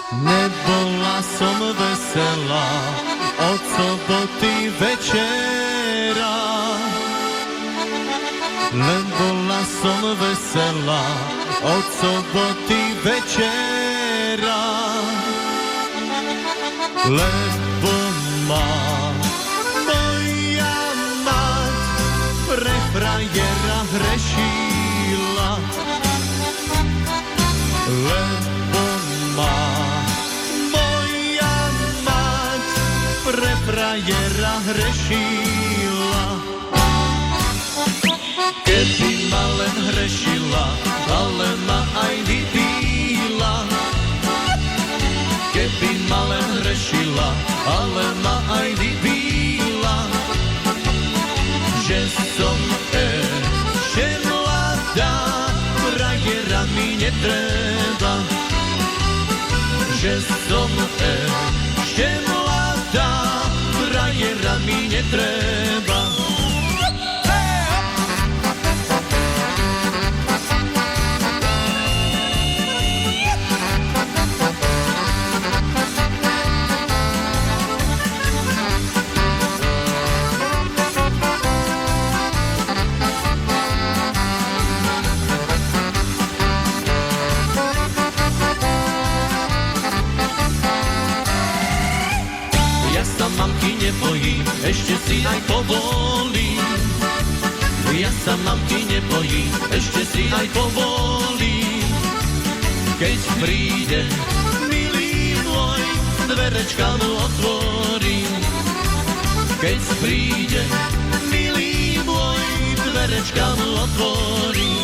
Nebola som veselá od soboty večera, len bola som veselá od soboty večera, lebo ma moja mať pre frajera hrešila, lebo ma moja mať pre frajera hrešila. Keby ma len hrešila, ale ma aj vypíla. Keby ma len hrešila, ale ma aj vypíla. Že som ešte mladá, frajera mi netreba. Že som ešte mladá, frajera mi netreba. Mamky nebojím, ešte si aj povolím. Ja sa mamky nebojím, ešte si aj povolím. Keď príde milý môj, dverečka mu otvorím. Keď príde milý môj, dverečka mu otvorím.